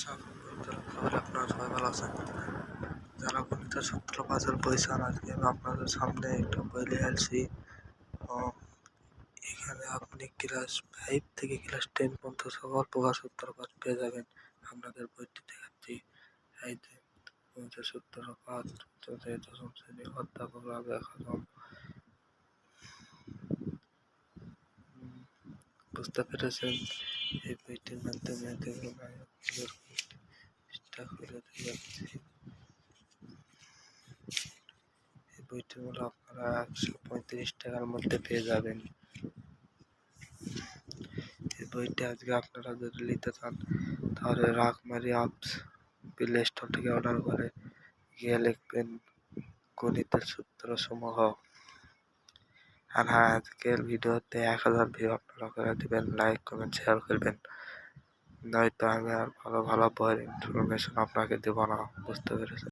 খবর আপনারা সবাই ভালো আছেন। যারা গণিত সূত্র পাজল বই চান, আজকে আমি আপনাদের সামনে একটা বই নিয়ে আসছি। এখানে আপনি ক্লাস 5 থেকে ক্লাস 10 পর্যন্ত সকল প্রকার সূত্র পাঠ পেয়ে যাবেন। আপনাদের বইটি দেখাচ্ছি। এই যে গণিত সূত্র পাঠ দশম শ্রেণী অধ্যাপক রাবেয়া খানম। বুঝতে পেরেছেন? এই বইটির মাধ্যমে দেখুন এই বইটি হলো আপনারা 135 টাকার মধ্যে পেয়ে যাবেন। এই বইটি আজকে আপনারা যদি নিতে চান তাহলে রাকমারি অ্যাপস প্লে স্টোর থেকে অর্ডার করে গিয়ে লিখবেন গণিতের সূত্র সমূহ। আর হ্যাঁ, আজকের ভিডিওতে 1000 ভিউ আপনারা করে দিবেন, লাইক কমেন্ট শেয়ার করবেন, নয়তো আমি আর ভালো ভালো বইয়ের ইনফরমেশন আপনাকে দেব না। বুঝতে পেরেছেন?